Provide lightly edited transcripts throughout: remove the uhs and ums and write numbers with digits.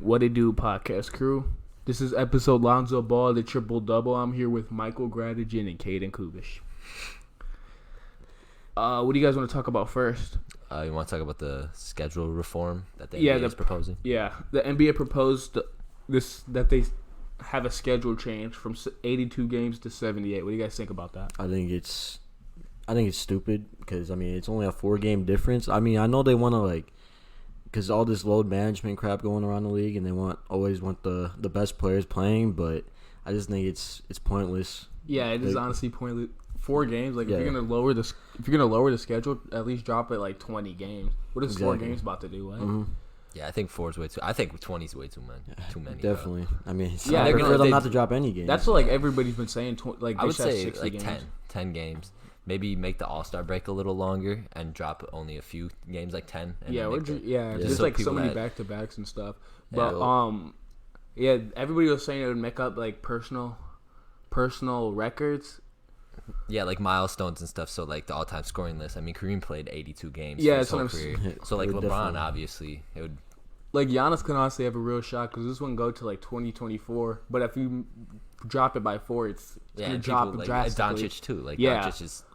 What it do, podcast crew? This is episode Lonzo Ball, the triple double. I'm here with Michael Gradigan and Caden Kubish. What do you guys want to talk about first? You want to talk about the schedule reform that the NBA is proposing? Yeah, the NBA proposed that they have a schedule change from 82 games to 78. What do you guys think about that? I think it's stupid because it's only a 4-game difference. I know they want to because all this load management crap going around the league, and they always want the best players playing, but I just think it's pointless. Yeah, it is honestly pointless. 4 games, if you're gonna lower the schedule, at least drop it 20 games. What is 4 games about to do? Right? Mm-hmm. Yeah, I think 4 is way too. I think 20 is way too many. Too many. Definitely. I prefer them not to drop any games. That's what everybody's been saying. I would say 60 games. 10 games. Maybe make the All-Star break a little longer and drop only a few games, 10. And there's so many back-to-backs and stuff. But everybody was saying it would make up personal records. Yeah, milestones and stuff. So the all-time scoring list. Kareem played 82 games. Yeah, for his whole career. So LeBron, definitely. obviously, it would. Giannis can honestly have a real shot because this one go to 2024. But if you drop it by 4, it's gonna drop drastically. Doncic too.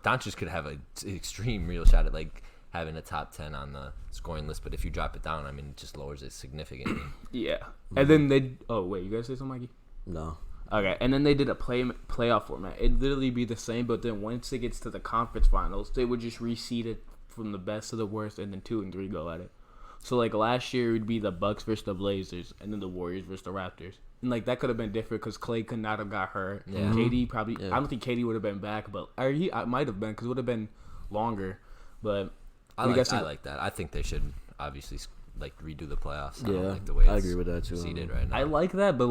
Doncic could have an extreme real shot at having a top 10 on the scoring list. But if you drop it down, it just lowers it significantly. Yeah, and then they. Oh wait, you guys say something, Mikey? No. Okay, and then they did a playoff format. It'd literally be the same, but then once it gets to the conference finals, they would just reseed it from the best to the worst, and then 2 and 3 go at it. So last year, it would be the Bucks versus the Blazers, and then the Warriors versus the Raptors. And that could have been different because Clay could not have got hurt. Yeah. KD probably. Yeah. I don't think KD would have been back, but I might have been because it would have been longer. But I like that. I think they should obviously redo the playoffs. I don't like the way I agree with that too. Seated right now. I like that, but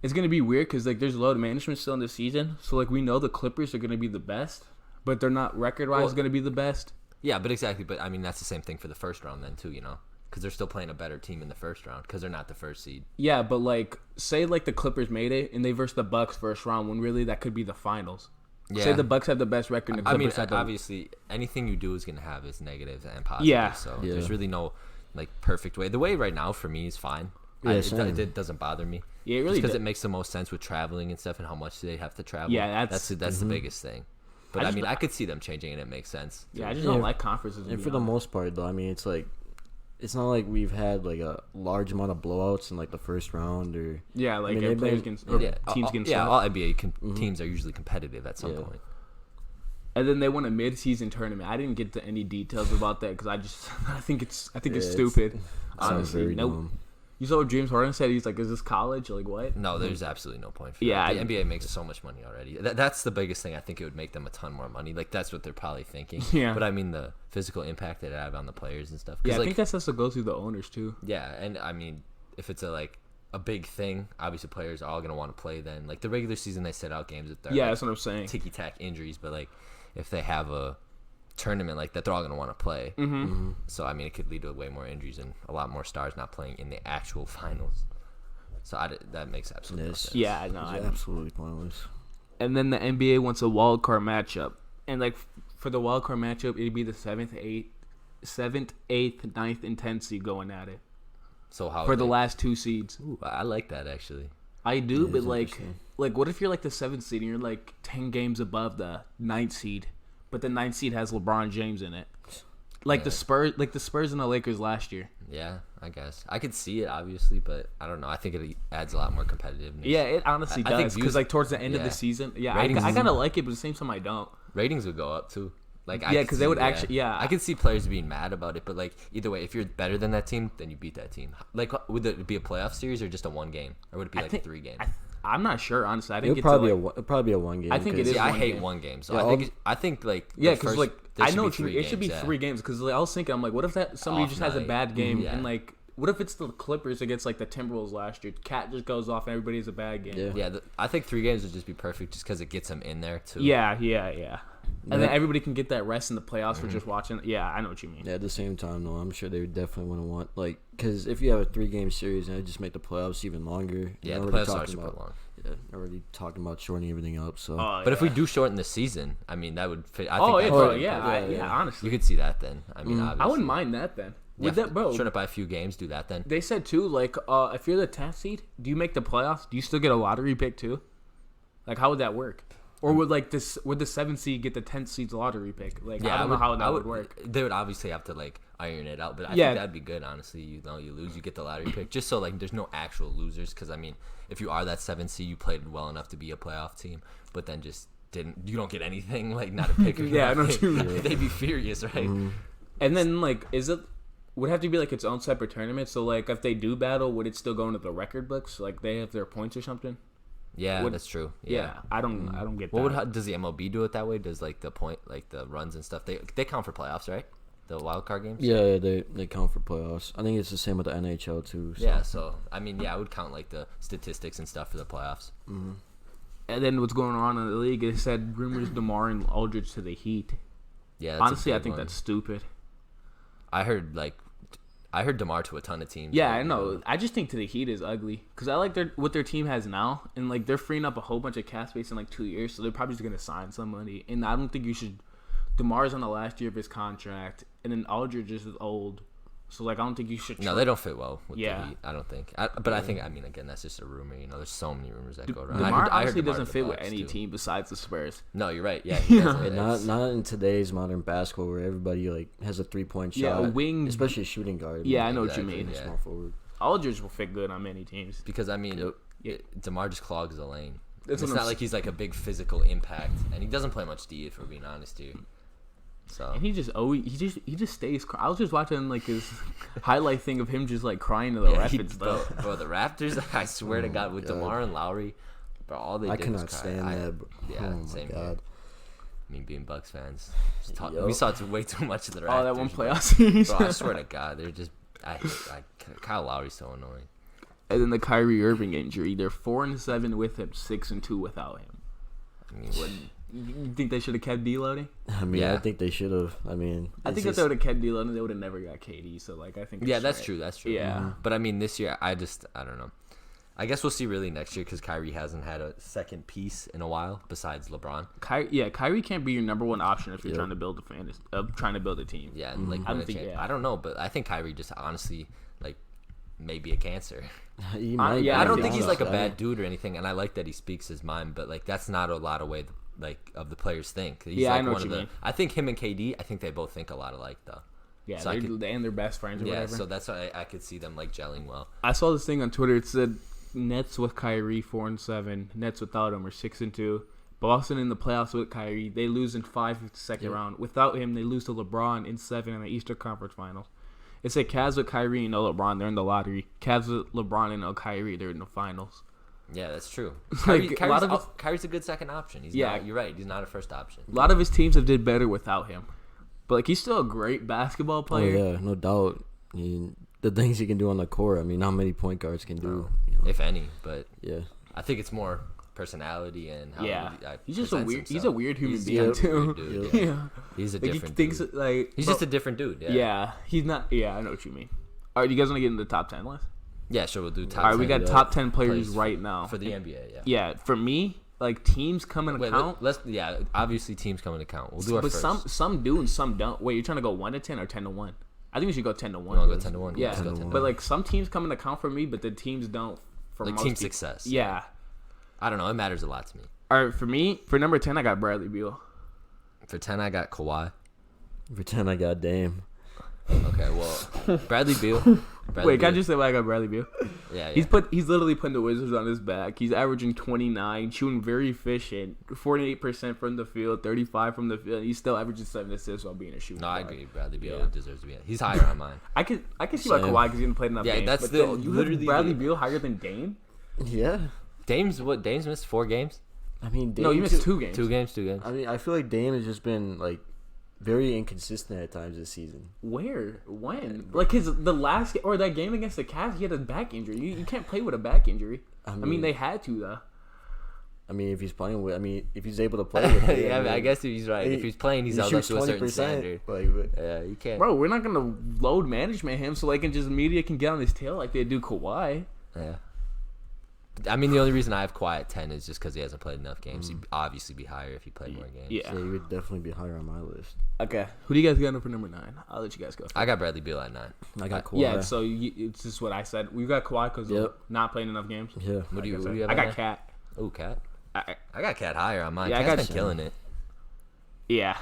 it's going to be weird because, there's a lot of management still in the season. So, we know the Clippers are going to be the best, but they're not record-wise going to be the best. Yeah, but exactly. But, that's the same thing for the first round then, too, because they're still playing a better team in the first round because they're not the first seed. Yeah, but, say, the Clippers made it and they versed the Bucks first round when really that could be the finals. Yeah. Say the Bucks have the best record and the Clippers have obviously, anything you do is going to have its negatives and positives. Yeah. So, there's really no, perfect way. The way right now for me is fine. Yeah, it doesn't bother me. Yeah, it really because it makes the most sense with traveling and stuff and how much they have to travel. Yeah, that's the biggest thing. But I could see them changing and it makes sense. Yeah, I just don't like conferences. And for the most part, though, it's not like we've had a large amount of blowouts in the first round or players can teams can. Yeah, all NBA teams are usually competitive at some point. And then they won a mid-season tournament. I didn't get to any details about that because I think it's stupid. Honestly, no. You saw what James Harden said? He's is this college? What? No, there's absolutely no point for that. The NBA makes so much money already. That's the biggest thing. I think it would make them a ton more money. That's what they're probably thinking. Yeah. But the physical impact that it have on the players and stuff. Yeah, I think that has to go through the owners too. Yeah, and if it's a big thing, obviously players are all gonna want to play. Then the regular season, they set out games with their that's what I'm saying. Ticky-tack injuries, but if they have a tournament that, they're all going to want to play. So it could lead to way more injuries and a lot more stars not playing in the actual finals. So that makes absolutely no sense. Yeah, no, absolutely pointless. And then the NBA wants a wild card matchup, and for the wild card matchup, it'd be the 7th, 8th, 9th, and 10th seed going at it. So how for the last 2 seeds? Ooh, I like that actually. I do, but what if you're the 7th seed and you're 10 games above the 9th seed? But the 9th seed has LeBron James in it. The Spurs and the Lakers last year. Yeah, I guess. I could see it, obviously, but I don't know. I think it adds a lot more competitiveness. Yeah, it honestly does. Because, towards the end of the season, I kind of like it, but at the same time, I don't. Ratings would go up, too. Because they would actually, I could see players being mad about it, but, either way, if you're better than that team, then you beat that team. Would it be a playoff series or just a 1 game? Or would it be, 3 games? I'm not sure, honestly. I think it'd probably be a 1 game. I think it is. I hate 1 game, so I think because I know it should be 3 games. Because I was thinking, what if somebody just has a bad game and what if it's the Clippers against the Timberwolves last year? Cat just goes off and everybody has a bad game. Yeah. I think 3 games would just be perfect, just because it gets them in there too. Yeah. And then everybody can get that rest in the playoffs for just watching. Yeah, I know what you mean. Yeah, at the same time, though, I'm sure they would definitely want because if you have a 3-game series, and it just make the playoffs even longer. Yeah, the playoffs are super long. Yeah, already talking about shortening everything up. So, but if we do shorten the season, that would fit. Honestly, you could see that then. Obviously, I wouldn't mind that then. With that, bro. Short up by a few games. Do that then. They said too, like, if you're the 10th seed, do you make the playoffs? Do you still get a lottery pick too? Like, how would that work? Or would the 7th seed get the 10th seed's lottery pick? Like, I don't know how that would work. They would obviously have to like iron it out, but I think that'd be good. Honestly, you lose, you get the lottery pick, just so like there's no actual losers. Because I mean, if you are that 7th seed, you played well enough to be a playoff team, but then just you don't get anything, like not a pick. I know too. They'd be furious, right? Mm-hmm. And then like, would it have to be like its own separate tournament? So like, if they do battle, would it still go into the record books? Like they have their points or something? Yeah, that's true. Yeah, I don't get that. Does the MLB do it that way? Does like the runs and stuff? They count for playoffs, right? The wild card games. Yeah, they count for playoffs. I think it's the same with the NHL too. So. Yeah, so I mean, I would count like the statistics and stuff for the playoffs. Mm-hmm. And then what's going on in the league? It said rumors DeMar and Aldridge to the Heat. Yeah, honestly, I think that's stupid. I heard DeMar to a ton of teams. Yeah, I know. I just think to the Heat is ugly because I like what their team has now, and like they're freeing up a whole bunch of cap space in like 2 years, so they're probably just gonna sign somebody. And I don't think you should. DeMar's on the last year of his contract, and then Aldridge is old, so like I don't think you should. No, they don't fit well with the Heat. I don't think. I mean, again, that's just a rumor. There's so many rumors that go around. DeMar honestly doesn't fit with any team besides the Spurs. No, you're right. Yeah, not in today's modern basketball where everybody like has a 3-point shot. Yeah, a wing, especially a shooting guard. Yeah, I know what you mean. Yeah. Small forward. Aldridge will fit good on many teams because I mean, DeMar just clogs the lane. It's not like he's like a big physical impact, and he doesn't play much D, if we're being honest here. So and he just stays. I was just watching like his highlight thing of him just like crying to the Raptors. Bro, the Raptors. I swear to God, with DeMar and Lowry, bro, all they did was cry. I cannot stand that. Yeah, same here. I mean, being Bucks fans, we saw way too much of the Raptors. Oh, that one playoff series. Bro, I swear to God, they're just. Kyle Lowry's so annoying. And then the Kyrie Irving injury. They're 4-7 with him, 6-2 without him. I mean, you think they should have kept D-Loading? I mean, I think they should have. I mean, I think if they would have kept D-Loading, they would have never got KD. So, like, I think. Yeah, that's true. That's true. Yeah. Mm-hmm. But I mean, this year, I don't know. I guess we'll see really next year because Kyrie hasn't had a second piece in a while besides LeBron. Kyrie can't be your number one option if you're trying to build a team. Yeah, and like I don't know, but I think Kyrie just honestly like may be a cancer. I don't think he's like a bad dude or anything, and I like that he speaks his mind, but like that's not a lot of way like of the players think. He's like I know what you mean. I think him and KD, I think they both think a lot alike though. Yeah, so and they're best friends or whatever. So that's why I could see them like gelling well. I saw this thing on Twitter. It said Nets with Kyrie 4-7, Nets without him are 6-2. Boston in the playoffs with Kyrie, they lose in 5 second round. Without him, they lose to LeBron in 7 in the Eastern Conference Finals. It said Cavs with Kyrie and no LeBron, they're in the lottery. Cavs with LeBron and no Kyrie, they're in the finals. Yeah, that's true. Kyrie's a good second option. You're right. He's not a first option. A lot of his teams have did better without him. But like he's still a great basketball player. Oh, yeah, no doubt. I mean, the things he can do on the court, I mean, not many point guards can do. If any, but yeah, I think it's more personality and how he's just he's a weird human being too. Dude, yeah. He's a different dude. He's just a different dude. Yeah, he's not. Yeah, I know what you mean. All right, you guys want to get into the top 10 list? Yeah, sure. We'll do top 10. All right, we got top 10 players right now for the NBA. Yeah. Yeah, for me, like teams come into account. Obviously teams come into account. We'll do our first. But some do and some don't. Wait, you're trying to go 1 to 10 or 10 to 1? I think we should go 10 to 1. You want to go 10 to 1? Yeah, 10 to 1. But like some teams come into account for me, but the teams don't. For like most team people. Success. Yeah. I don't know. It matters a lot to me. All right, for me, for number 10, I got Bradley Beal. For 10, I got Kawhi. For 10, I got Dame. Okay, well, Bradley Beal. Wait, can I just say why I got Bradley Beal? Yeah. He's literally putting the Wizards on his back. He's averaging 29, shooting very efficient, 48% from the field, 35 from the field. He's still averaging 7 assists while being a shooter. No, I agree. Bradley Beal deserves to be. He's higher on mine. I can see why Kawhi because he didn't play enough games. Yeah, that's literally Bradley Beal higher than Dame. Yeah. Dame's missed 4 games. I mean, Dame you missed 2 games. 2 games. I mean, I feel like Dame has just been like very inconsistent at times this season. Where? When? Like that game against the Cavs, he had a back injury. You can't play with a back injury. I mean they had to though. I mean, if he's able to play with it. I guess he's right. If he's playing, he's held up to a certain standard. Yeah, you can't. Bro, we're not gonna load management him so media can get on his tail like they do Kawhi. Yeah. I mean, the only reason I have Kawhi at 10 is just because he hasn't played enough games. He'd obviously be higher if he played more games. Yeah. Yeah, he would definitely be higher on my list. Okay. Who do you guys got for number 9? I'll let you guys go. I got Bradley Beal at 9. I got Kawhi. Yeah, so it's just what I said. We got Kawhi because Yep. of not playing enough games. Yeah. What do you have? I at got 9? Cat. Oh, Cat. I I got Cat higher on mine. Yeah, I Cat's got been killing it. Yeah,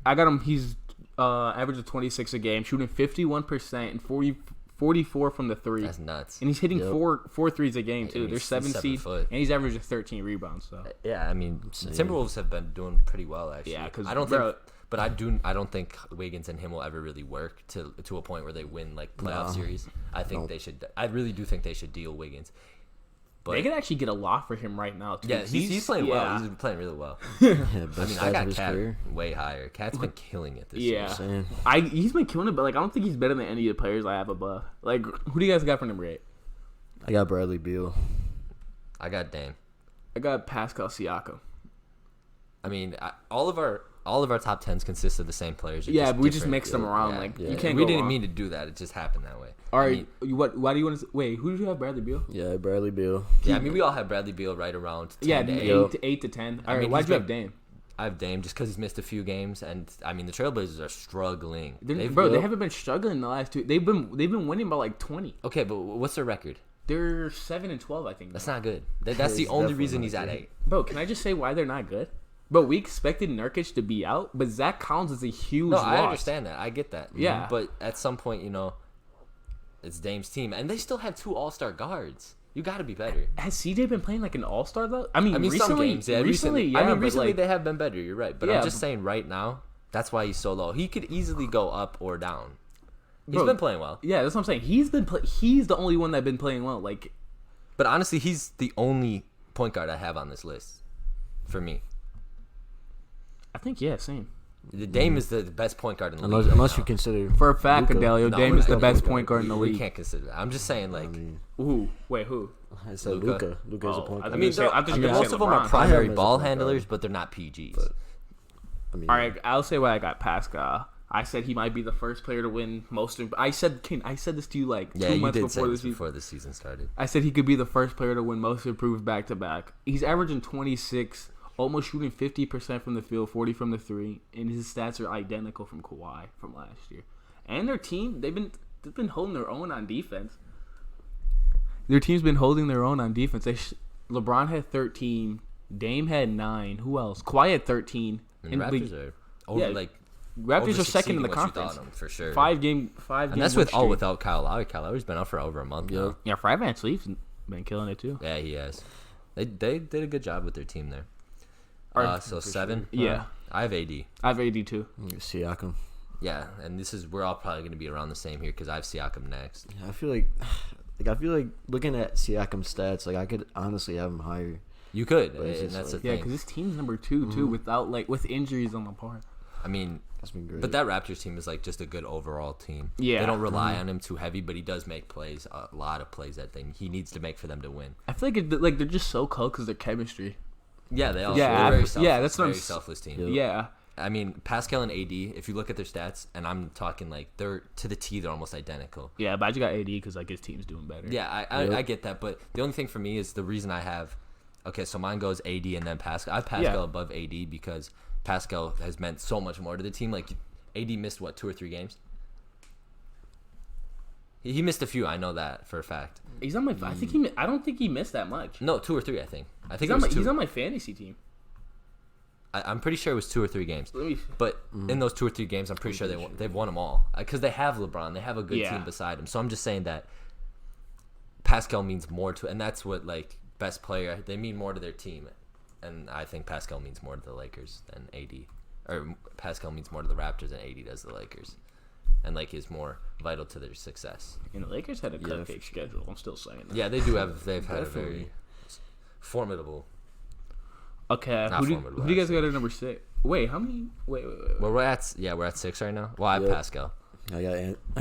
I got him. He's average of 26 a game, shooting 51% and 44 from the three. That's nuts. And he's hitting Yep. four threes a game too. And They're he's 7 7 seed, foot. and he's averaging 13 rebounds. So Yeah, I mean, Insane. Timberwolves have been doing pretty well actually. Yeah, 'cause, I don't bro- think, but I don't think Wiggins and him will ever really work to a point where they win like playoff No. series. I think Nope. they should. I really do think they should deal Wiggins. But they could actually get a lot for him right now too. yeah, he's playing well. yeah. He's playing really well. Yeah, I best mean, I stats of got his Cat career. way higher. Cat's been killing it this Yeah. year. Same. He's been killing it, but like I don't think he's better than any of the players I have above. Like, who do you guys got for number 8? I got Bradley Beal. I got Dame. I got Pascal Siakam. I mean, all of our top 10s consist of the same players. They're Yeah, but we just different. mixed them around. Yeah. Like Yeah. you can't. We go didn't wrong. mean to do that. It just happened that way. All I right, mean, why do you want to? Wait, who did you have? Bradley Beal? Yeah, Bradley Beal. yeah, I mean, we all have Bradley Beal right around 10 Yeah, to 8. 8 to 10. I All right, mean, why'd he's you have been- Dame? I have Dame just because he's missed a few games, and I mean the Trailblazers are struggling. They Yep. haven't been struggling the last 2. They've been winning by like 20. Okay, but what's their record? They're 7 and 12, I think. That's now. not good. That's the It's only definitely reason not he's at good. 8. Bro, can I just say why they're not good? Bro, we expected Nurkic to be out, but Zach Collins is a huge No, loss. I understand that. I get that. Yeah. But at some point, it's Dame's team, and they still have 2 All-Star guards. You got to be better. Has CJ been playing like an all-star though? I mean, I mean, recently, some games, yeah. recently, yeah. I mean, but, recently like, they have been better. You're right, but Yeah, I'm just saying right now, that's why he's so low. He could easily go up or down. He's Bro, been playing well, yeah, that's what I'm saying. He's the only one that's been playing well. Like, but honestly, he's the only point guard I have on this list. For me, I think same. the Dame is the best point guard in the league. Unless right you now. consider For a fact, Luka. Adelio, No, Dame is the Luka, best Luka. point guard in the We league. can't consider that. I'm just saying, like, Who? Wait, who? I said Luka. Luka. Luka's Oh, a point I guard. I mean, say- I thought you were gonna most say of them are LeBron. primary I have him as a ball point guard. handlers, but they're not PGs. But- I mean, All right, I'll say why I got Pascal. I said he might be the first player to win most. I said this to you like Yeah, 2 you months did before say the this season. before the season started. I said he could be the first player to win most improved back to back. He's averaging 26, almost shooting 50% from the field, 40 from the three, and his stats are identical from Kawhi from last year. And their team, they've been holding their own on defense. Their team's been holding their own on defense. LeBron had 13, Dame had 9. Who else? Kawhi had 13. I mean, Raptors are over, yeah, like Raptors are second in the over-succeeding what you conference. thought them, for sure. 5 game. And that's without Kyle Lowry. Kyle Lowry's been out for over a month now. Yeah, Fred VanVleet's been killing it too. Yeah, he has. They did a good job with their team there. So 7. Yeah. I have AD. I have AD too. Siakam. Yeah, and we're all probably going to be around the same here because I have Siakam next. I feel like looking at Siakam's stats, like I could honestly have him higher. You could, But it's and just that's like- the Yeah, thing. because his team's number 2 too, without with injuries on the part. I mean, That's been great. but that Raptors team is like just a good overall team. Yeah. They don't rely on him too heavy, but he does make plays, a lot of plays that he needs to make for them to win. I feel like they're just so close because their chemistry. Yeah, they all Yeah, they're very yeah, selfless, that's what I'm very s- selfless team. Yep. Yeah, I mean, Pascal and AD, if you look at their stats, and I'm talking like they're to the T, they're almost identical. yeah, but I just got AD because like his team's doing better. Yeah, Yep. I get that, but the only thing for me is the reason I have. Okay, so mine goes AD and then Pascal. I have Pascal Yeah. above AD because Pascal has meant so much more to the team. Like AD missed 2 or 3 games. He missed a few. I know that for a fact. he's on my. I don't think he missed that much. No, 2 or 3. I think He's it on was 2. he's on my fantasy team. I'm pretty sure it was 2 or 3 games. Let me. But in those 2 or 3 games, I'm pretty sure they've won them all because they have LeBron. They have a good Yeah. team beside him. So I'm just saying that Pascal means more to, and that's what like best player. They mean more to their team, and I think Pascal means more to the Lakers than AD, or Pascal means more to the Raptors than AD does the Lakers, and like is more vital to their success. And the Lakers had a Yeah, cupcake schedule. I'm still saying that. Yeah, they do have. They've had a Definitely. very formidable. Okay. Not Who do formidable, you guys got at number 6? Wait, how many? Wait. Well, we're at 6 right now. Well, I have Yep. Pascal. I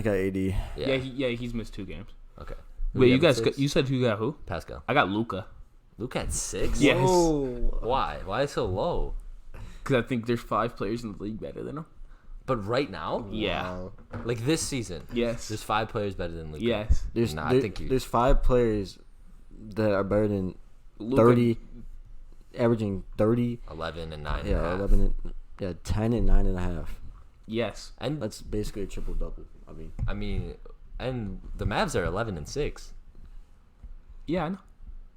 got AD. Yeah. He's missed 2 games. Okay. Who Wait, do you have at guys, 6? you said you got who? Pascal. I got Luca. Luke at 6. Yes. Why? Why so low? Because I think there's 5 players in the league better than him. But right now, Yeah. like this season, Yes. there's 5 players better than Luka. Yes. There's Nah, I think you- there's 5 players that are better than Luka, 30, averaging 30. 11 and 9 and a Yeah, half. 11. 10 and 9.5. Yes. And That's basically a triple double. I mean, and the Mavs are 11 and 6. Yeah, I know.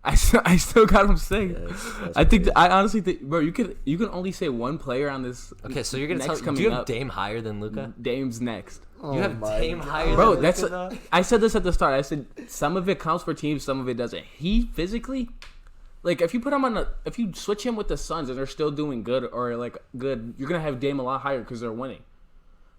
I still got him saying. Yeah, that's I think crazy. I honestly think, bro, you can only say one player on this. Okay, so you're gonna next tell coming do you have up. Dame higher than Luca? Dame's next. You have Dame higher Bro, than that's Luka? I said this at the start. I said some of it counts for teams, some of it doesn't. He physically, like if you put him if you switch him with the Suns and they're still doing good or like good, you're gonna have Dame a lot higher because they're winning.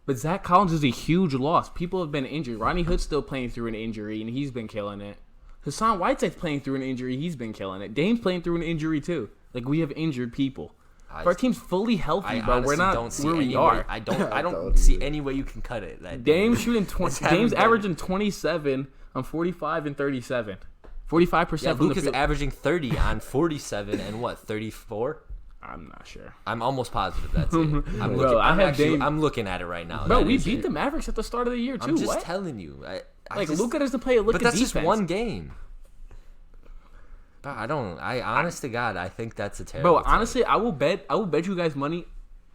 But Zach Collins is a huge loss. People have been injured. Rodney Hood's still playing through an injury and he's been killing it. Hassan Whiteside's playing through an injury. He's been killing it. Dame's playing through an injury too. Like we have injured people. If our team's fully healthy, I bro, we're honestly not don't see where we any are. way, I don't don't see either. any way you can cut it. Dame's shooting It's haven't Dame's been- averaging 27 on 45 and 45% Yeah, from the Luka's field. averaging 30 on 47 and what, 34? I'm not sure. I'm almost positive that's it. I'm Bro, looking, I have actually, Dame- I'm looking at it right now. Bro, That we is beat it. the Mavericks at the start of the year too. I'm just What? telling you. Like Luka doesn't play a lick But of that's defense. just one game. Bro, honest to God, I think that's a terrible Bro, take. honestly, I will bet you guys money.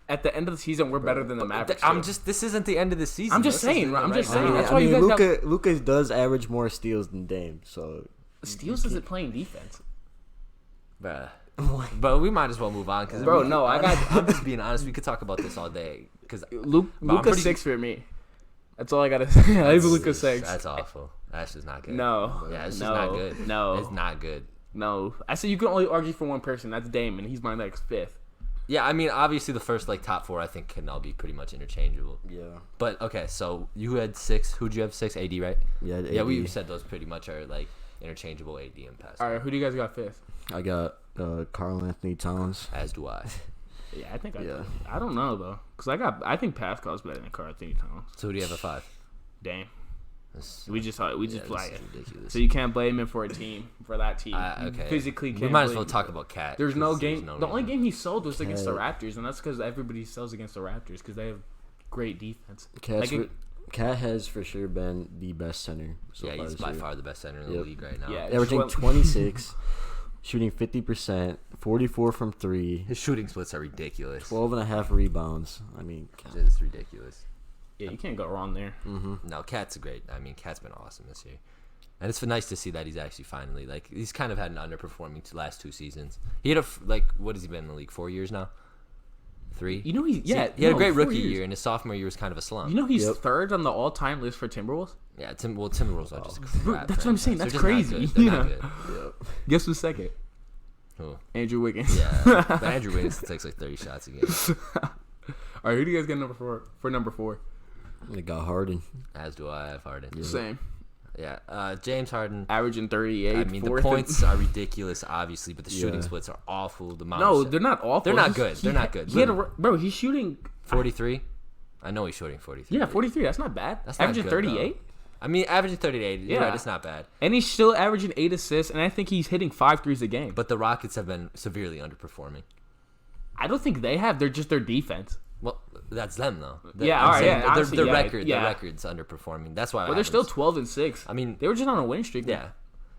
At the end of the season, we're better than the Mavericks. too. This isn't the end of the season. I'm just This is saying, the I'm just right saying. now. That's why you guys got- Luka does average more steals than Dame. So Steals isn't playing defense. Bruh. But we might as well move on. Bro, no, I'm just being honest. We could talk about this all day. Because Luka's 6 for me. That's all I gotta say. I have Luka 6. That's awful. That's just not good. No. Yeah, it's just no, not good. No. It's not good. No. I said you can only argue for one person. That's Dame, and he's my next 5th. Yeah, I mean, obviously the first top 4 I think can all be pretty much interchangeable. yeah, But okay, so you had 6. Who'd you have 6? AD, right? yeah. Yeah, we said those pretty much are like interchangeable. AD and Pascal. All right, who do you guys got 5th? I got Karl Anthony Towns. As do I. Yeah, I think Yeah. I don't know though, cause I think Pascal's better than Karl Anthony Towns. So who do you have at 5? Dame. This- We just yeah, fly this it. is ridiculous. So you can't blame him for a team for that team. You Okay. physically can't. We might as blame well him. talk about Cat. There's no 'cause game. no The only reason. game he sold was against the Cat. Raptors, and that's because everybody sells against the Raptors because they have great defense. Cat has for sure been the best center. So Yeah, far he's this by year. far the best center in the Yep. league right now. Yeah. Averaging Well- 26, shooting 50%, 44 from 3, His shooting splits are ridiculous. 12.5 rebounds. I mean, It's ridiculous. Yeah, you can't go wrong there. No, Cat's great. I mean, Cat's been awesome this year. And it's nice to see that he's actually finally, like, he's kind of had an underperforming last 2 seasons. He had what has he been in the league? 4 years now? 3? You know he He had a great 4 rookie years. year, and his sophomore year was kind of a slump. You know he's Yep. 3rd on the all-time list for Timberwolves. Yeah, Timberwolves are just crap. Bro, that's what I'm saying. franchise. That's They're just crazy. Not good. They're not Yeah. good. Guess who's 2nd? Who? Andrew Wiggins. Yeah, but Andrew Wiggins takes like 30 shots a game. All right, who do you guys get number 4 for number 4? they got Harden. As do I have Harden. Same. Yeah, James Harden. Averaging 38. I mean, the 4th points are ridiculous, obviously, but the shooting Yeah. splits are awful. The amount No, of they're not awful. They're not He's- good. They're not good. He had bro. He's shooting. 43. I know he's shooting 43. Yeah, 43. That's not bad. That's not averaging good, 38. I mean, averaging 38. You're Yeah. right, it's not bad. And he's still averaging 8 assists, and I think he's hitting 5 threes a game. But the Rockets have been severely underperforming. I don't think they have. They're just their defense. Well, that's them though. Yeah, I'm all right, saying yeah, honestly, their yeah, record, yeah. their record's underperforming. That's why. But they're still 12-6. I mean, They were just on a win streak. yeah,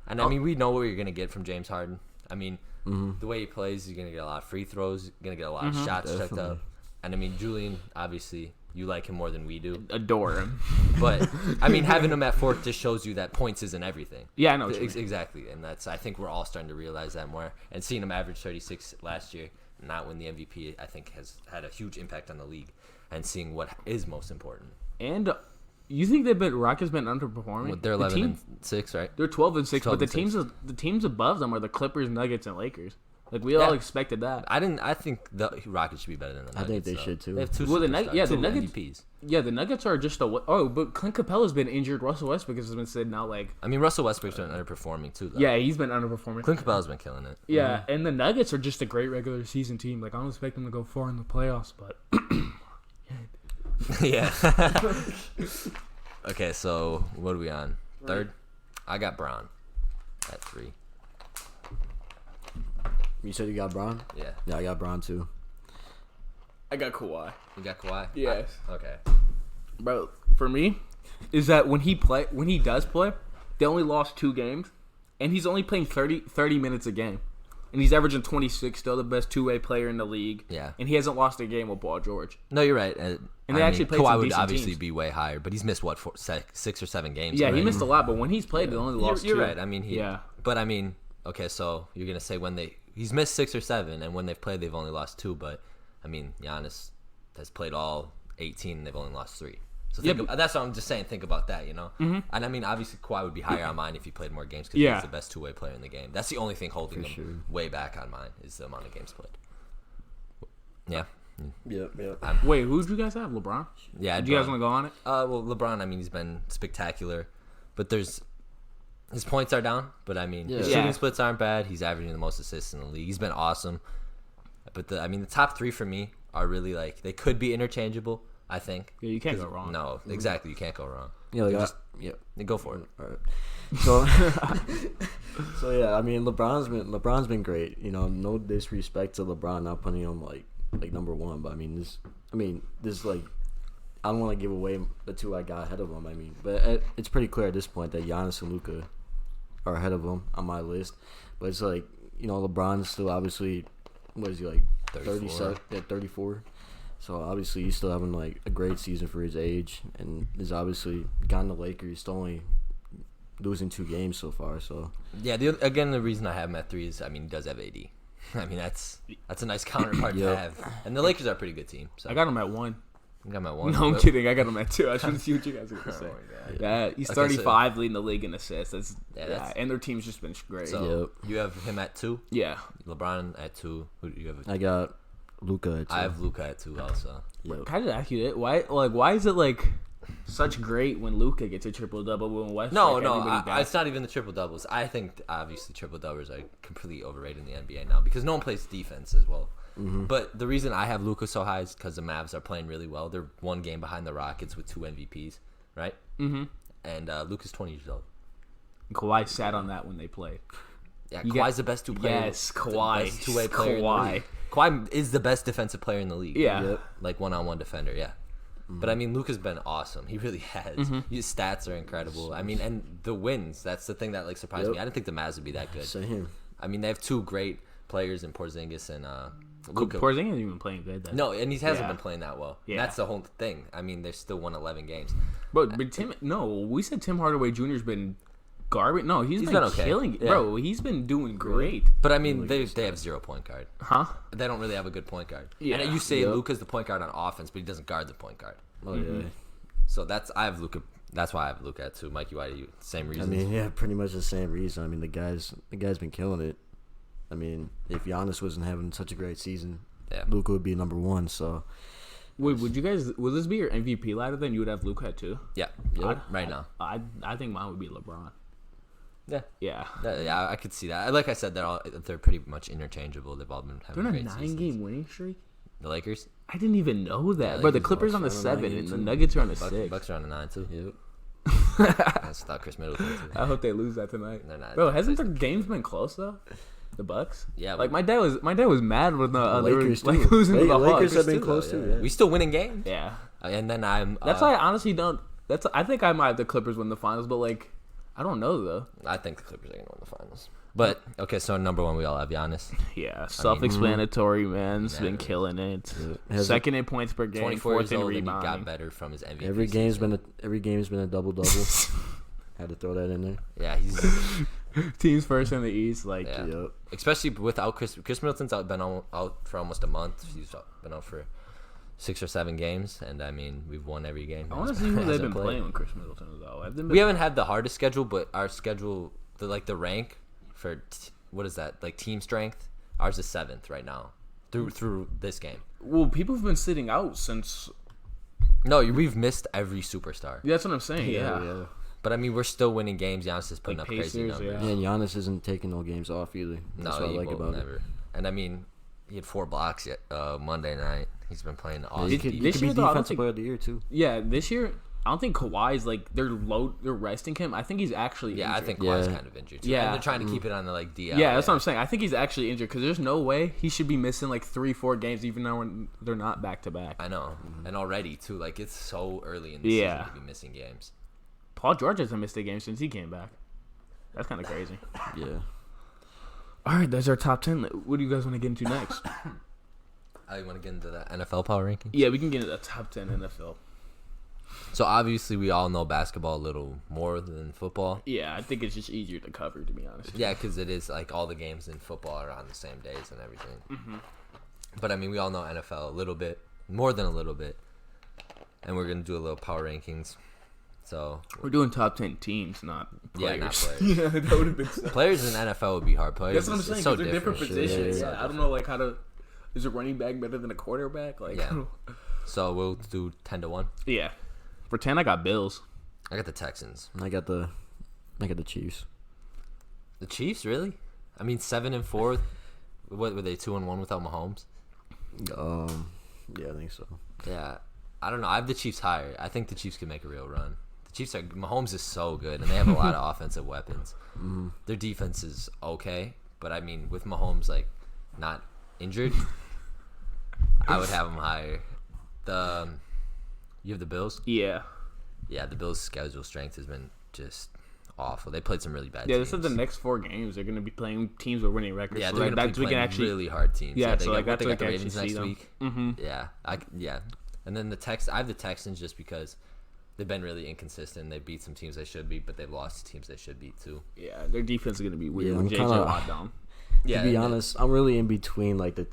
and I mean, we know what you're gonna get from James Harden. I mean, the way he plays, you're gonna get a lot of free throws. You're gonna get a lot of shots checked Definitely. up. And I mean, Julian, obviously, you like him more than we do. Adore him. But I mean, having him at 4th just shows you that points isn't everything. Yeah, I know. What you mean. Exactly, and I think we're all starting to realize that more. And seeing him average 36 last year, not win the MVP, I think has had a huge impact on the league. And seeing what is most important. And you think Rockets been underperforming? Well, they're 11 and 6, right? They're 12-6, 12 but and the teams above them are the Clippers, Nuggets, and Lakers. Like we all expected that. I think the Rockets should be better than the I Nuggets. think they though. should, too. They have 2 Well, the superstars, Nuggets- 2 MVPs. Yeah, the Nuggets are just but Clint Capella's been injured. Russell Westbrook has been sitting out like. I mean, Russell Westbrook's been underperforming too, though. Yeah, he's been underperforming. Clint Capella's been killing it. Yeah, and the Nuggets are just a great regular season team. Like I don't expect them to go far in the playoffs, but Yeah. Okay, so what are we on? 3rd? I got Braun at 3. You said you got Braun? Yeah. Yeah, I got Braun too. I got Kawhi. You got Kawhi? Yes. Okay. Bro, for me, is that when he does play, they only lost 2 games, and he's only playing 30 minutes a game. And he's averaging 26, still the best two-way player in the league. Yeah. And he hasn't lost a game with Paul George. No, you're right. They actually played Kawhi some would decent obviously teams. be way higher, but he's missed, 6 or 7 games Yeah, already. he missed a lot, but when he's played, they only lost You're 2. right. I mean, But, I mean, okay, so you're going to say he's missed 6 or 7, and when they've played, they've only lost 2. But, I mean, Giannis has played all 18, and they've only lost 3. So that's what I'm just saying. Think about that, you know? Mm-hmm. And, I mean, obviously, Kawhi would be higher on mine if he played more games because he's the best two-way player in the game. That's the only thing holding him way back on mine is the amount of games played. Yeah. Yep. Wait, who did you guys have? LeBron? Yeah. Do you guys want to go on it? Well, LeBron, I mean, he's been spectacular. But his points are down. But, I mean, his shooting splits aren't bad. He's averaging the most assists in the league. He's been awesome. But, the top 3 for me are really, like, they could be interchangeable. I think. Yeah, you can't go wrong. No, exactly. You can't go wrong. Yeah, Go for it. All right. So, so yeah, I mean, LeBron's been great. You know, no disrespect to LeBron, not putting him like number 1, but I mean this like, I don't want to give away the 2 I got ahead of him. I mean, but it's pretty clear at this point that Giannis and Luka are ahead of him on my list. But it's like, you know, LeBron's still obviously, what is he like, 37? Yeah, 34. So obviously he's still having like a great season for his age, and is obviously gotten the Lakers. Still only losing 2 games so far. So yeah, the reason I have him at 3 is, I mean, he does have AD. I mean, that's a nice counterpart to have. And the Lakers are a pretty good team. So I got him at 1. I got him at 1. No, I'm kidding. I got him at 2. I was trying to see what you guys were going to say. Yeah, he's Okay, 35, leading the league in assists. That's and their team's just been great. So you have him at 2. Yeah, LeBron at 2. Who do you have? I got Luka at 2. I have Luka at 2 also. Yep. Can I just ask you that? Why is it like such great when Luka gets a triple double when West? No, it's not even the triple doubles. I think obviously triple doubles are completely overrated in the NBA now because no one plays defense as well. Mm-hmm. But the reason I have Luka so high is because the Mavs are playing really well. They're 1 game behind the Rockets with 2 MVPs, right? Mm-hmm. And Luka's 20 years old. Kawhi sat on that when they played. Yeah, Kawhi's the best 2 player. Yes, Kawhi. The best 2-way player in the league. Kawhi is the best defensive player in the league. Yeah. Yep. Like one-on-one defender, yeah. Mm-hmm. But I mean, Luka's been awesome. He really has. Mm-hmm. His stats are incredible. I mean, and the wins, that's the thing that like surprised me. I didn't think the Mavs would be that good. Same. I mean, they have 2 great players in Porzingis and Luka. Porzingis isn't even playing good. No, and he hasn't been playing that well. Yeah. That's the whole thing. I mean, they've still won 11 games. But we said Tim Hardaway Jr.'s been garbage. No, he's been okay. killing it. Yeah. Bro, he's been doing great. But I mean, they have 0 point guard. Huh? They don't really have a good point guard. Yeah. And you say Luka's the point guard on offense, but he doesn't guard the point guard. Oh yeah. So I have Luka. That's why I have Luka at 2. Mikey, why do you? Same reason. I mean, yeah, pretty much the same reason. I mean, the guy's been killing it. I mean, if Giannis wasn't having such a great season, Luka would be number 1. So, wait, would this be your MVP ladder? Then you would have Luka at 2. Yeah. Right now. I think mine would be LeBron. Yeah. Yeah. I could see that. Like I said, they're pretty much interchangeable. They've all been having They're on great a 9 seasons. game winning streak. The Lakers. I didn't even know that. Yeah, But the Lakers Clippers on the Bucks are on a 7 9 and the too. Nuggets are on the 6. Bucks are on a 9 too. yep. I thought Chris Middleton too. I hope they lose that tonight. They're not. Bro, hasn't their games been close though? The Bucks. Yeah, like my dad was mad when the Lakers they were, too. like losing to the Lakers Hawks. have been too, close though, too. Yeah. We still winning games. Yeah, And then I'm. that's why I honestly don't. I think I might have the Clippers win the finals, but like I don't know though. I think the Clippers are gonna win the finals. But okay, so number 1 we all have Giannis. Yeah, self-explanatory, man. He's been man. killing it. Yeah. Second in points per game, 24 fourth years in old, and he rebounding. got better from his MVP. Every game's season. been a double. Had to throw that in there. Yeah, he's Teams first in the East, like Yeah. Yep. especially without Chris Middleton's been out for almost a month. He's been out for 6 or 7 games, and I mean we've won every game. I want to see who they've been playing when Chris Middleton was out. We haven't had the hardest schedule, but our schedule, the rank for what is that, like team strength? Ours is 7th right now through this game. Well, people have been sitting out since. No, we've missed every superstar. That's what I'm saying. Yeah. But I mean, we're still winning games. Giannis is putting Like up crazy Pacers, numbers. Yeah, and Giannis isn't taking no games off either. That's what I like about never. it. And I mean, he had 4 blocks Monday night. He's been playing awesome. He could be This year, though, I don't defensive think- player of the year too. Yeah, this year I don't think Kawhi's like they're resting him. I think he's actually Yeah, I injured. think Kawhi's kind of injured too. Yeah. And they're trying to keep it on the like DL. Yeah, that's what I'm saying. I think he's actually injured because there's no way he should be missing like 3-4 games, even though they're not back to back. I know. And already too, like it's so early in the season to be missing games. Paul George hasn't missed a game since he came back. That's kind of crazy. Yeah. All right, that's our top 10. What do you guys want to get into next? I want to get into the NFL power ranking. Yeah, we can get into the top 10 NFL. So obviously we all know basketball a little more than football. Yeah, I think it's just easier to cover, to be honest. Yeah, because it is like all the games in football are on the same days and everything. Mm-hmm. But I mean, we all know NFL a little bit, more than a little bit, and we're gonna do a little power rankings. So We're doing top 10 teams, not players. yeah, not players. Yeah, that would have been so. Players in NFL would be hard. Players, That's what I'm it's saying, so because they're different positions. Yeah, Yeah, I don't know, like, how to... Is a running back better than a quarterback? Like, Yeah. So we'll do 10-1. Yeah. For 10, I got Bills. I got the Texans. I got the Chiefs. The Chiefs, really? I mean, 7-4. What were they, 2-1 without Mahomes? Yeah, I think so. Yeah, I don't know. I have the Chiefs higher. I think the Chiefs can make a real run. The Chiefs are Mahomes is so good, and they have a lot of offensive weapons. Mm-hmm. Their defense is okay, but I mean, with Mahomes like not injured, I would have them higher. You have the Bills. Yeah. Yeah, the Bills' schedule strength has been just awful. They played some really bad. Yeah, teams. this is the next 4 games. They're going to be playing teams with winning records. Yeah, so they're like, going to be playing really hard teams. Yeah, they so, got, like, that's they got like the I Ravens actually next see them. week. Mm-hmm. Yeah, and then I have the Texans just because they've been really inconsistent. They beat some teams they should beat, but they've lost to teams they should beat too. Yeah, their defense is going to be weird Yeah, with I'm J.J. kinda- Watt down. Yeah, To be and honest, I'm really in between like the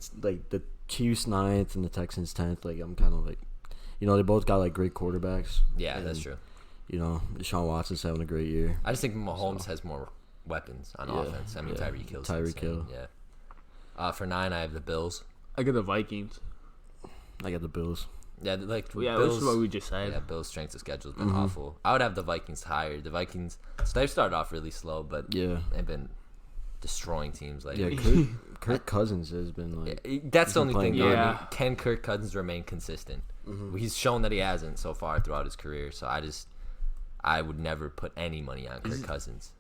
Chiefs 9th and the Texans 10th. Like I'm kind of like, they both got like great quarterbacks. yeah, and, that's true. Deshaun Watson's having a great year. I just think Mahomes has more weapons on Yeah, offense. I mean, yeah. Tyreek Hill's Tyreek insane. Hill. Yeah. For 9, I have the Bills. I got the Vikings. I got the Bills. Yeah, like Yeah, Bills. that's what we just said. Yeah, Bills' strength of schedule has been awful. I would have the Vikings higher. The Vikings, so they've started off really slow, but Yeah. they've been destroying teams Yeah, lately. Kirk Cousins has been like. That's the only been thing. playing Though. good. I mean, can Kirk Cousins remain consistent? He's shown that he hasn't so far throughout his career. So I would never put any money on Kirk Cousins,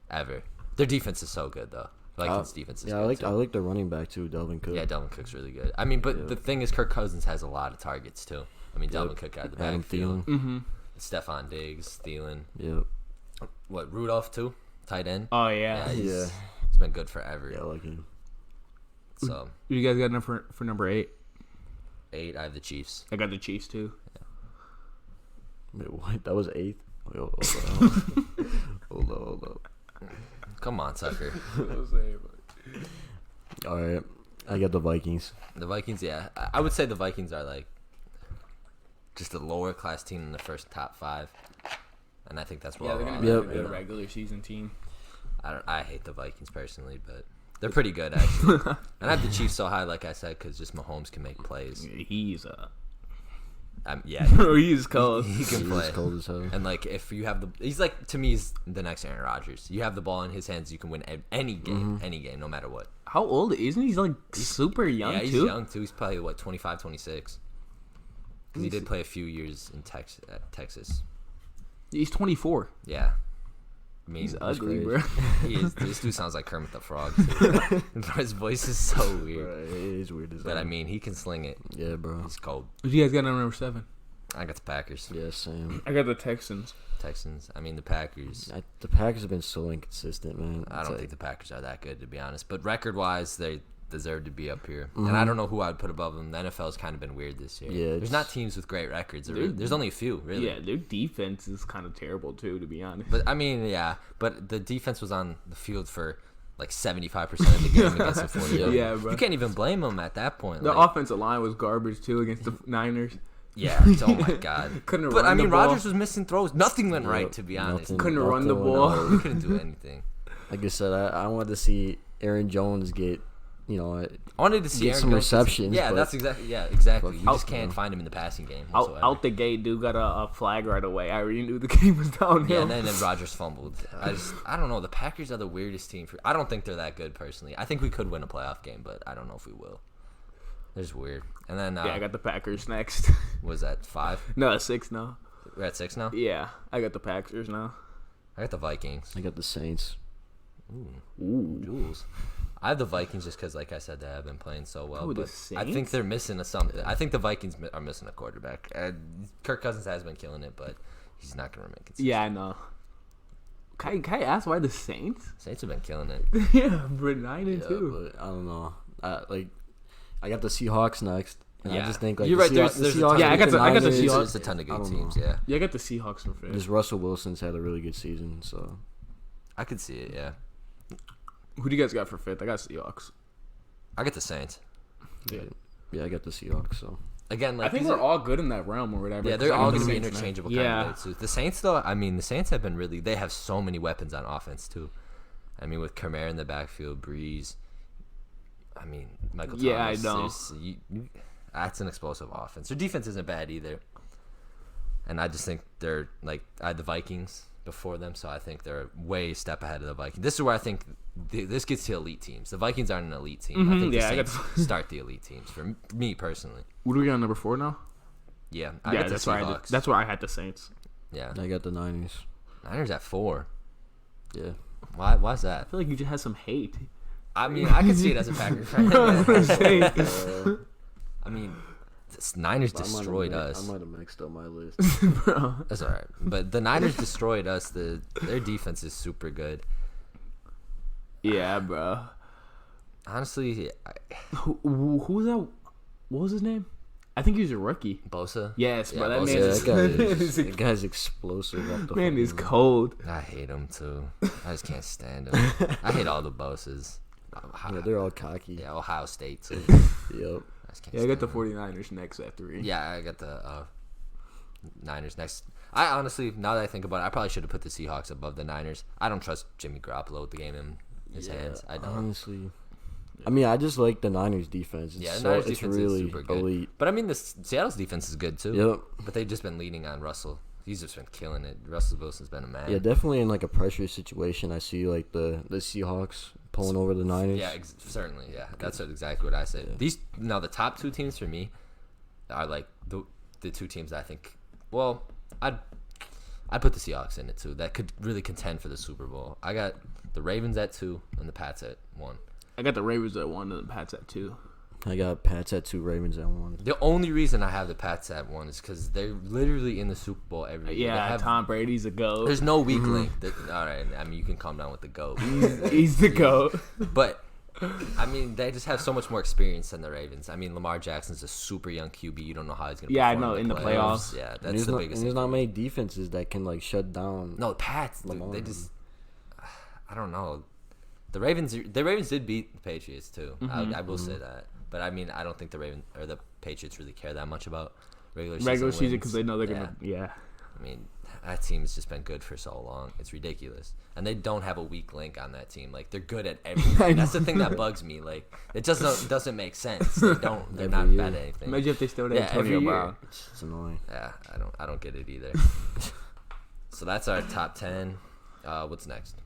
ever. Their defense is so good though. Vikings defense is Yeah, good. I like the running back too, Delvin Cook. Yeah, Delvin Cook's really good. I mean, but Yeah. the thing is, Kirk Cousins has a lot of targets too. I mean, Delvin Cook out of the Adam backfield. Thielen. Mm-hmm. Stephon Diggs, Thielen. Yep. What, Rudolph too? Tight end? Oh, yeah. he's Yeah. been good forever. Yeah, I like him. So, You guys got enough for number 8? 8, I have the Chiefs. I got the Chiefs, too. Wait, what? That was 8th? Wait, hold up. Come on, sucker. All right. I got the Vikings. The Vikings, yeah. I would say the Vikings are like just a lower class team in the first top 5. And I think that's Yeah, what they're we're going all to be Yep. a good regular season team. I hate the Vikings personally, but they're pretty good actually. And I have the Chiefs so high, like I said, because just Mahomes can make plays. He's Yeah, he's cold. he can He's play. cold as hell. And like if you have he's like, to me, he's the next Aaron Rodgers. You have the ball in his hands, you can win any game, no matter what. How old isn't he? He's like super young, Yeah, he's too. young too. He's probably what, 25, 26. Because he did play a few years in Texas. He's 24. Yeah. I mean, He's ugly, crazy. bro. he is, this dude sounds like Kermit the Frog. Too. His voice is so weird. Right, it is weird as But hell. I mean, he can sling it. Yeah, bro. He's cold. What you guys got on number 7? I got the Packers. Yeah, same. I got the Texans. Texans. I mean, the Packers. The Packers have been so inconsistent, man. I It's don't like- think the Packers are that good, to be honest. But record-wise, they deserve to be up here. And I don't know who I would put above them. The NFL's kind of been weird this year. Yeah, There's not teams with great records. Dude. There's only a few, really. Yeah, their defense is kind of terrible, too, to be honest. But, I mean, yeah. But the defense was on the field for like 75% of the game against the 49ers. Yeah, bro. You can't even blame them at that point. The like, offensive line was garbage, too, against the Niners. yeah. Oh, my God. Couldn't But, run I mean, the ball. Rodgers was missing throws. Nothing went right, Yep, to be honest. nothing- Couldn't run the nothing ball. went He out. couldn't do anything. Like I said, I wanted to see Aaron Jones get, I wanted to see Get Aaron some Jones receptions, Yeah, but- that's exactly. Yeah, exactly. You Fuck, just can't bro. find him in the passing game. Out, Whatsoever. out the gate, dude got a flag right away. I already knew the game was downhill. Yeah, and then Rodgers fumbled. I don't know. The Packers are the weirdest team. I don't think they're that good personally. I think we could win a playoff game, but I don't know if we will. They're just weird. And then Yeah, I got the Packers next. was that 5? No, 6 now. We're at 6 now. Yeah, I got the Packers now. I got the Vikings. I got the Saints. Ooh, Jules. I have the Vikings just because, like I said, they have been playing so well. Oh, the but I think Saints? they're missing something. I think the Vikings are missing a quarterback. Kirk Cousins has been killing it, but he's not going to remain consistent. Yeah, I know. Can I ask why the Saints? Saints have been killing it. Yeah, but 9-2. But I don't know. I got the Seahawks next. And I just think you're right. There's Seahawks. I got the Seahawks. There's a ton of good teams. Yeah, I got the Seahawks for fifth. Just Russell Wilson's had a really good season, so I could see it. Yeah. Who do you guys got for fifth? I got Seahawks. I got the Saints. Yeah, I got the Seahawks. So again, like I think we're all good in that realm or whatever. Yeah, they're all going to be interchangeable. Yeah. Kind of too. The Saints, though, I mean, the Saints have been really. They have so many weapons on offense too. I mean, with Kamara in the backfield, Breeze. I mean, Michael Thomas. Yeah, I know. That's an explosive offense. Their defense isn't bad either. And I just think they're like I had the Vikings before them, so I think they're way a step ahead of the Vikings. This is where I think this gets to elite teams. The Vikings aren't an elite team. I think the Saints start the elite teams for me personally. What do we got on number 4 now? Yeah, I got the Seahawks. That's why I had the Saints. Yeah, I got the Niners. Niners at 4. Yeah. Why's that? I feel like you just had some hate. I mean, I can see it as a Packers fan. I mean, Niners destroyed us. I might have mixed up my list. Bro. That's all right. But the Niners destroyed us. Their defense is super good. Yeah, bro. Honestly, Who was that? What was his name? I think he was a rookie. Bosa? Yes, bro. That Bosa. man That guy's explosive. Off the man is cold. I hate him, too. I just can't stand him. I hate all the Bosas. Yeah, they're all cocky. Yeah, Ohio State, too. Yep. I got the 49ers next at 3. Yeah, I got the Niners next. I honestly, now that I think about it, I probably should have put the Seahawks above the Niners. I don't trust Jimmy Garoppolo with the game in his hands. I don't. Honestly. I mean, I just like the Niners defense. The Niners defense really is super good. elite. But I mean, Seattle's defense is good, too. Yep. But they've just been leaning on Russell. He's just been killing it. Russell Wilson's been a man. Yeah, definitely in like a pressure situation, I see like the Seahawks pulling over the Niners. Yeah, certainly. Yeah, that's exactly what I said. Yeah. The top 2 teams for me are like the 2 teams that I think. Well, I'd put the Seahawks in it too. That could really contend for the Super Bowl. I got the Ravens at 2 and the Pats at 1. I got the Ravens at 1 and the Pats at 2. I got Pats at 2, Ravens at 1. The only reason I have the Pats at 1 is because they're literally in the Super Bowl every year. Yeah, Tom Brady's a GOAT. There's no weak link. All right, I mean, you can calm down with the GOAT. He's the GOAT. But, I mean, they just have so much more experience than the Ravens. I mean, Lamar Jackson's a super young QB. You don't know how he's going to perform in the playoffs. Yeah, that's the biggest thing. There's not many defenses that can, like, shut down. No, Pats, dude, they just... I don't know. The Ravens did beat the Patriots, too. I will say that. But I mean, I don't think the Patriots really care that much about regular season because they know they're gonna. Yeah. I mean, that team's just been good for so long. It's ridiculous, and they don't have a weak link on that team. Like they're good at everything. That's the thing that bugs me. Like it doesn't make sense. They're not bad at anything. Imagine if they still had Antonio Brown. It's annoying. Yeah, I don't get it either. So that's our top 10. What's next?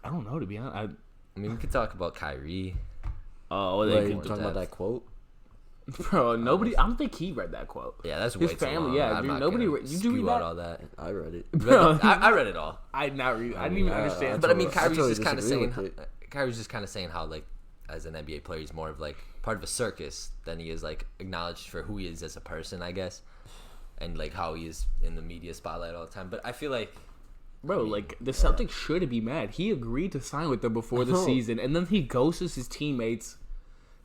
I don't know, to be honest. I mean, we could talk about Kyrie. Oh, they can talk about that quote. Bro, nobody. I don't think he read that quote. Yeah, that's way his family. Too long. Yeah, I'm dude, nobody. Did you read that? All that? I read it. Bro, I read it all. I did not read. I didn't even understand. But I mean, Kyrie's totally just kind of saying how like as an NBA player, he's more of like part of a circus than he is like acknowledged for who he is as a person, I guess, and like how he is in the media spotlight all the time. But I feel like. Bro, like, the Celtics should be mad. He agreed to sign with them before the season, and then he ghosts his teammates,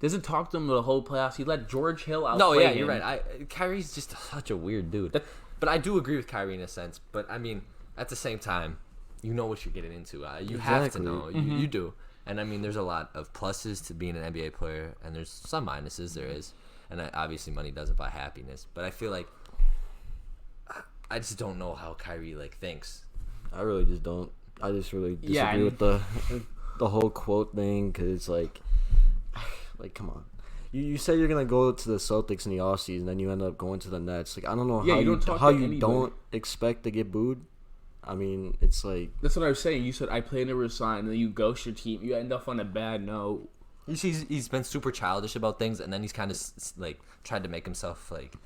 doesn't talk to them the whole playoffs. He let George Hill out. No, yeah, you're right. Kyrie's just such a weird dude. But I do agree with Kyrie in a sense. But, I mean, at the same time, you know what you're getting into. You have to know. You do. And, I mean, there's a lot of pluses to being an NBA player, and there's some minuses. There is. And obviously money doesn't buy happiness. But I feel like I just don't know how Kyrie, like, thinks. I really just don't. I just really disagree with the whole quote thing because, like, come on. You say you're going to go to the Celtics in the offseason, then you end up going to the Nets. Like, I don't know how you don't expect to get booed. I mean, it's like... That's what I was saying. You said, I plan to resign, and then you ghost your team. You end up on a bad note. He's been super childish about things, and then he's kind of, like, tried to make himself, like...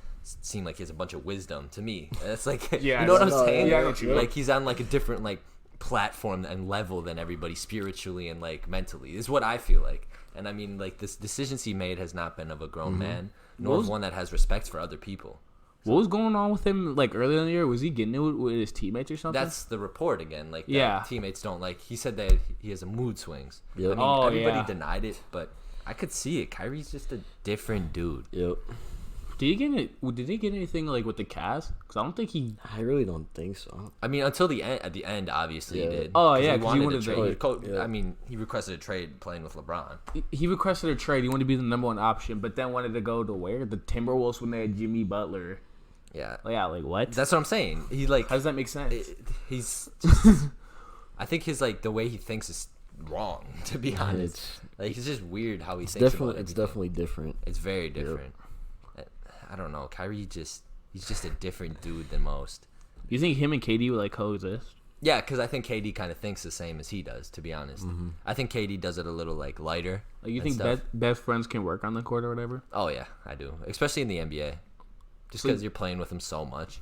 seem like he has a bunch of wisdom to me. It's like you know what I'm saying? Yeah, I know what you mean. Like he's on like a different like platform and level than everybody spiritually and like mentally is what I feel like. And I mean like this decisions he made has not been of a grown man, nor of one that has respect for other people. What was going on with him like earlier in the year? Was he getting it with his teammates or something? That's the report again. Like, Yeah. teammates don't like. He said that he has a mood swings. Yep. I mean, everybody yeah. denied it, but I could see it. Kyrie's just a different dude. Yep. Did he get anything like with the Cavs? Because I don't think he. I really don't think so. I mean, until the end. At the end, obviously Yeah. he did. Oh, yeah, he 'cause he wanted wanted to to- trade. yeah. I mean, he requested a trade playing with LeBron. He requested a trade. He wanted to be the number one option, but then wanted to go to where? The Timberwolves when they had Jimmy Butler. Yeah, Yeah, like what? that's what I'm saying. He like How does that make sense? he's. Just, I think his like the way he thinks is wrong. To be honest, It's like it's just weird how he it's thinks. definitely about it's everything. definitely different. It's very different. I don't know. Kyrie he's just a different dude than most. You think him and KD would like coexist? Yeah, because I think KD kind of thinks the same as he does. To be honest, I think KD does it a little like lighter. Like you and think stuff. best friends can work on the court or whatever? Oh yeah, I do. Especially in the NBA, just So- because you're playing with him so much.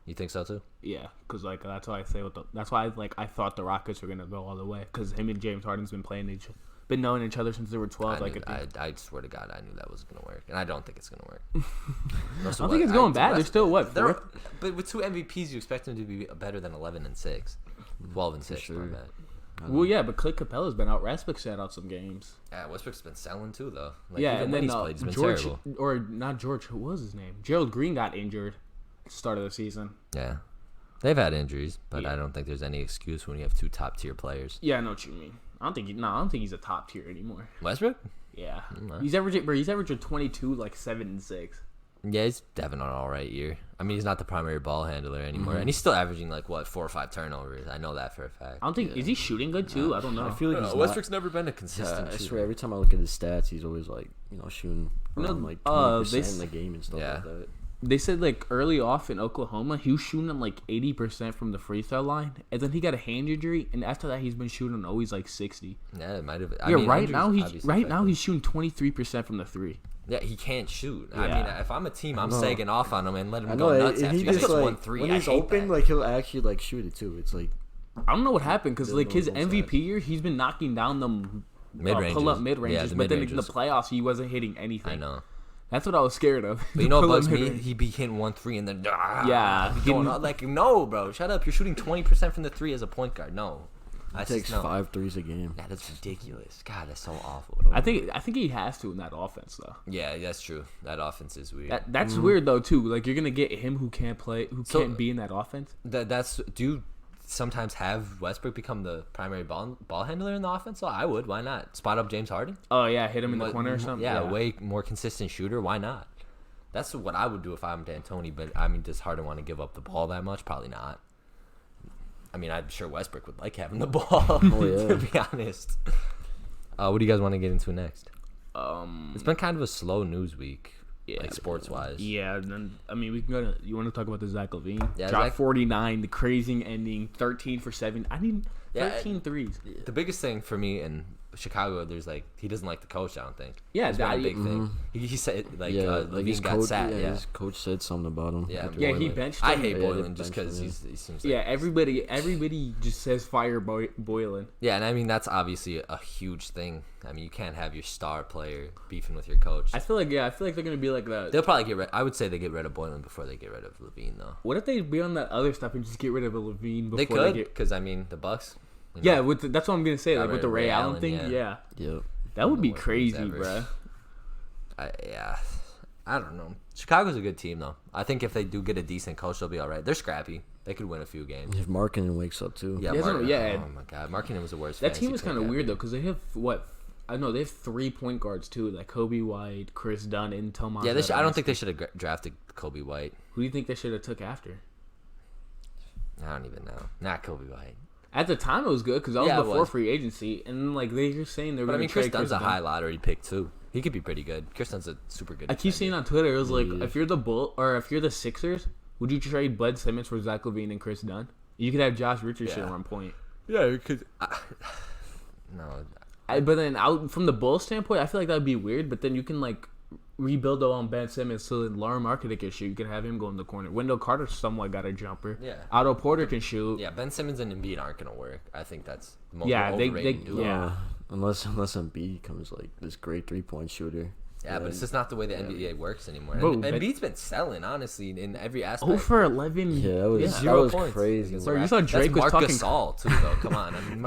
You think so too? Yeah, because like that's why I say that's why I thought the Rockets were gonna go all the way because him and James Harden's been knowing each other since they were 12. I swear to God, I knew that was gonna work, and I don't think it's gonna work. I don't think it's going bad. They're still what? They're, Fourth? but with 2 MVPs, you expect them to be better than 11-6, 12-6. sure. My bad. Well, yeah, but Clint Capella's been out. Westbrook's had out some games. Yeah, Westbrook's been selling too, though. Like, Yeah, even and when then he's played, he's been George terrible. or not George. Who was his name? Gerald Green got injured at the start of the season. Yeah, they've had injuries, but Yeah. I don't think there's any excuse when you have 2 top-tier players. Yeah, I know what you mean. I don't think he's a top tier anymore. Westbrook? Yeah, Mm, he's averaging 22, like 7 and 6. Yeah, he's having an all right year. I mean, he's not the primary ball handler anymore, and he's still averaging like 4 or 5 turnovers. I know that for a fact. I don't think is he shooting good too. I don't know. I feel like I don't he's know. not- Westbrook's never been a Yeah, consistent I shooter. swear, every time I look at his stats, he's always like, shooting around like 20% in the game and stuff Yeah. like that. They said like early off in Oklahoma, he was shooting like 80% from the free throw line, and then he got a hand injury, and after that, he's been shooting always like 60. Yeah, it might have. Right now he's shooting 23% from the three. Yeah, he can't shoot. Yeah. I mean, if I'm a team, I'm know. sagging off on him and letting I him know, go nuts and after he he just hits like 1-3. when I he's hate open, that. like he'll actually like shoot it too. It's like I don't know what happened because like his Those MVP year, he's been knocking down them Mid-ranges. pull-up mid-ranges, Yeah, the but then in the mid-ranges. playoffs, he wasn't hitting anything. I know. That's what I was scared of. But you know what Pull-up bugs me? mid-range. He be hitting 1-3 and then Yeah, be getting- going on. Like, no, bro, shut up. You're shooting 20% from the 3 as a point guard. No, he takes no. 5 threes a game. Yeah, that's ridiculous. God, that's so awful. I think he has to in that offense though. Yeah, that's true. That offense is weird. That's weird though too. Like you're gonna get him who can't So- be in that offense. Do you sometimes have Westbrook become the primary ball handler in the offense? So I would. Why not? Spot up James Harden? Oh yeah, hit him in the corner or something. Yeah, way more consistent shooter. Why not? That's what I would do if I'm D'Antoni. But I mean, does Harden want to give up the ball that much? Probably not. I mean, I'm sure Westbrook would like having the ball. Oh, yeah. To be honest. What do you guys want to get into next? It's been kind of a slow news week, Yeah. like sports wise. Yeah, and then I mean we can go to. You want to talk about the Zach LaVine? Yeah, Drop Zach- 49, the crazy ending, 13 for 7. I mean, Yeah, 13 threes. The biggest thing for me in Chicago, there's like he doesn't like the coach. I don't think. Yeah, That's been a that- big thing. He said like Levine his got coach, sat. Yeah, his coach said something about him. yeah, after Yeah, the he game. benched I him. hate Yeah, they Boylan just benched because him, he seems like Yeah, everybody just says fire Boylan. yeah, and I mean that's obviously a huge thing. I mean you can't have your star player beefing with your coach. I feel like they're gonna be like that. They'll probably get rid. I would say they get rid of Boylan before they get rid of Levine though. What if they be on that other stuff and just get rid of a Levine before They they could get? because I mean the Bucks. you know, Yeah, that's what I'm gonna say. Got Like with rid the of Ray Ray Allen Allen, thing. yeah. Yeah, Yep. that would be the worst crazy, moves ever. bruh. yeah, I don't know. Chicago's a good team though. I think if they do get a decent coach, they'll be all right. They're scrappy. They could win a few games. If Markkinen wakes up too. Yeah, Yeah, yeah. Oh my God, Markkinen was the worst. That team fantasy is kind pick of weird ever. though, because they have what? I know they have 3 point guards too, like Kobe White, Chris Dunn, and Tomas. Yeah, I don't Adams. think they should have drafted Kobe White. Who do you think they should have took after? I don't even know. Not Kobe White. At the time, it was good because that was Yeah, it before was. free agency, and like they're saying they're But I going mean, to Chris trade Dunn's a Dunn. high lottery pick too. He could be pretty good. Chris Dunn's a super good. I keep defender. seeing on Twitter, it was like, Yeah. if you're the Bull or if you're the Sixers, would you trade Bud Simmons for Zach LaVine and Chris Dunn? You could have Josh Richardson Yeah. on point. Yeah, because no, But then out from the Bulls standpoint, I feel like that would be weird. But then you can like rebuild on Ben Simmons so that Lauren Marketing can shoot. You can have him go in the corner. Wendell Carter somewhat got a jumper. Yeah. Otto Porter can shoot. yeah, Ben Simmons and Embiid aren't gonna work. I think that's the most Yeah, they- overrated they- duo. yeah. Unless Embiid becomes like this great 3-point shooter. Yeah, but it's just not the way the NBA works anymore. Bro, And but- Embiid's been selling, honestly, in every Oh aspect. for 11. Yeah, that was, Yeah. that 0 was points crazy. against Bro, the you saw Raptors. Drake That's was Marc talking- Gasol too, though. Come on, I mean,